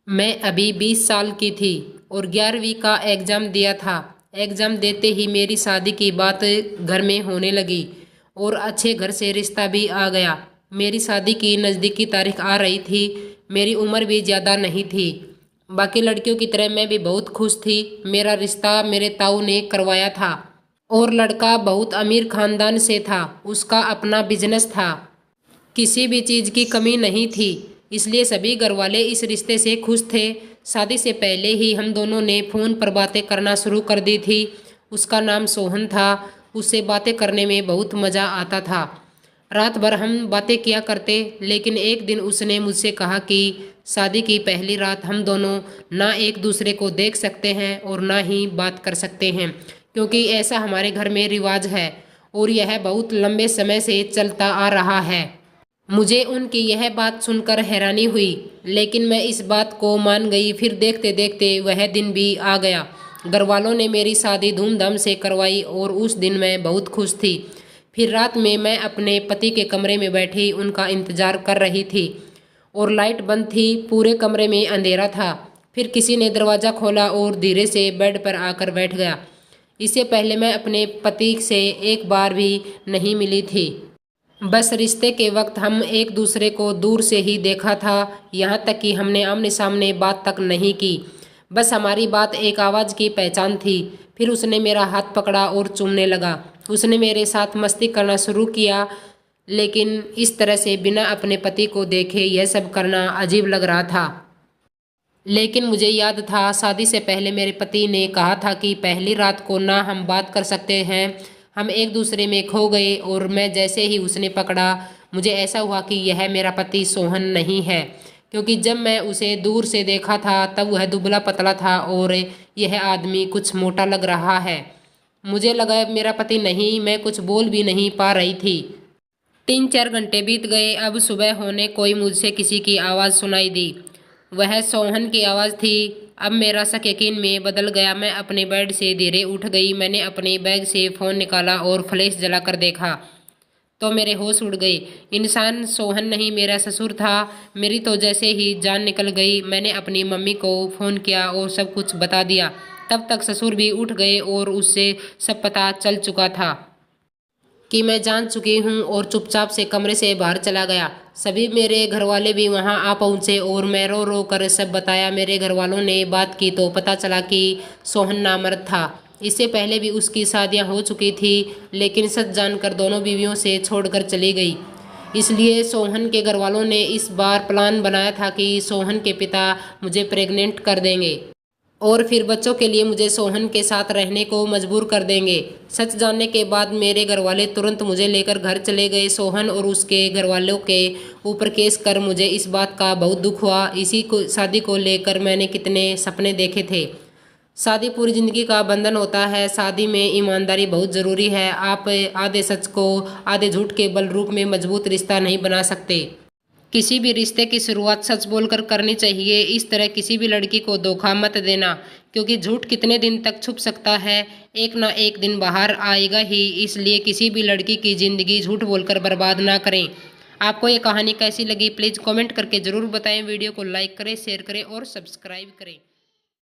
मैं अभी 20 साल की थी और 11वीं का एग्ज़ाम दिया था। एग्ज़ाम देते ही मेरी शादी की बात घर में होने लगी और अच्छे घर से रिश्ता भी आ गया। मेरी शादी की नज़दीकी तारीख आ रही थी। मेरी उम्र भी ज़्यादा नहीं थी। बाकी लड़कियों की तरह मैं भी बहुत खुश थी। मेरा रिश्ता मेरे ताऊ ने करवाया था और लड़का बहुत अमीर ख़ानदान से था। उसका अपना बिजनेस था। किसी भी चीज़ की कमी नहीं थी, इसलिए सभी घरवाले इस रिश्ते से खुश थे। शादी से पहले ही हम दोनों ने फ़ोन पर बातें करना शुरू कर दी थी। उसका नाम सोहन था। उससे बातें करने में बहुत मज़ा आता था। रात भर हम बातें किया करते, लेकिन एक दिन उसने मुझसे कहा कि शादी की पहली रात हम दोनों ना एक दूसरे को देख सकते हैं और ना ही बात कर सकते हैं, क्योंकि ऐसा हमारे घर में रिवाज है और यह बहुत लंबे समय से चलता आ रहा है। मुझे उनकी यह बात सुनकर हैरानी हुई, लेकिन मैं इस बात को मान गई। फिर देखते देखते वह दिन भी आ गया। घर वालों ने मेरी शादी धूमधाम से करवाई और उस दिन मैं बहुत खुश थी। फिर रात में मैं अपने पति के कमरे में बैठी उनका इंतज़ार कर रही थी और लाइट बंद थी। पूरे कमरे में अंधेरा था। फिर किसी ने दरवाज़ा खोला और धीरे से बेड पर आकर बैठ गया। इससे पहले मैं अपने पति से एक बार भी नहीं मिली थी। बस रिश्ते के वक्त हम एक दूसरे को दूर से ही देखा था। यहाँ तक कि हमने आमने सामने बात तक नहीं की। बस हमारी बात एक आवाज़ की पहचान थी। फिर उसने मेरा हाथ पकड़ा और चूमने लगा। उसने मेरे साथ मस्ती करना शुरू किया, लेकिन इस तरह से बिना अपने पति को देखे यह सब करना अजीब लग रहा था। लेकिन मुझे याद था, शादी से पहले मेरे पति ने कहा था कि पहली रात को ना हम बात कर सकते हैं। हम एक दूसरे में खो गए और मैं जैसे ही उसने पकड़ा, मुझे ऐसा हुआ कि यह मेरा पति सोहन नहीं है, क्योंकि जब मैं उसे दूर से देखा था तब वह दुबला पतला था और यह आदमी कुछ मोटा लग रहा है। मुझे लगा मेरा पति नहीं। मैं कुछ बोल भी नहीं पा रही थी। 3-4 घंटे बीत गए। अब सुबह होने कोई मुझसे किसी की आवाज़ सुनाई दी। वह सोहन की आवाज़ थी। अब मेरा शक यकीन में बदल गया। मैं अपने बेड से धीरे उठ गई। मैंने अपने बैग से फ़ोन निकाला और फ्लैश जलाकर देखा तो मेरे होश उड़ गए। इंसान सोहन नहीं, मेरा ससुर था। मेरी तो जैसे ही जान निकल गई। मैंने अपनी मम्मी को फ़ोन किया और सब कुछ बता दिया। तब तक ससुर भी उठ गए और उससे सब पता चल चुका था कि मैं जान चुकी हूँ और चुपचाप से कमरे से बाहर चला गया। सभी मेरे घर वाले भी वहाँ आ पहुँचे और मैं रो रो कर सब बताया। मेरे घर वालों ने बात की तो पता चला कि सोहन नामर्द था। इससे पहले भी उसकी शादियाँ हो चुकी थी, लेकिन सच जानकर दोनों बीवियों से छोड़कर चली गई। इसलिए सोहन के घर वालों ने इस बार प्लान बनाया था कि सोहन के पिता मुझे प्रेग्नेंट कर देंगे और फिर बच्चों के लिए मुझे सोहन के साथ रहने को मजबूर कर देंगे। सच जानने के बाद मेरे घरवाले तुरंत मुझे लेकर घर चले गए। सोहन और उसके घरवालों के ऊपर केस कर मुझे इस बात का बहुत दुख हुआ। इसी को शादी को लेकर मैंने कितने सपने देखे थे। शादी पूरी ज़िंदगी का बंधन होता है। शादी में ईमानदारी बहुत ज़रूरी है। आप आधे सच को आधे झूठ के बल रूप में मजबूत रिश्ता नहीं बना सकते। किसी भी रिश्ते की शुरुआत सच बोलकर करनी चाहिए। इस तरह किसी भी लड़की को धोखा मत देना, क्योंकि झूठ कितने दिन तक छुप सकता है, एक ना एक दिन बाहर आएगा ही। इसलिए किसी भी लड़की की ज़िंदगी झूठ बोलकर बर्बाद ना करें। आपको ये कहानी कैसी लगी प्लीज़ कमेंट करके ज़रूर बताएं। वीडियो को लाइक करें, शेयर करें और सब्सक्राइब करें।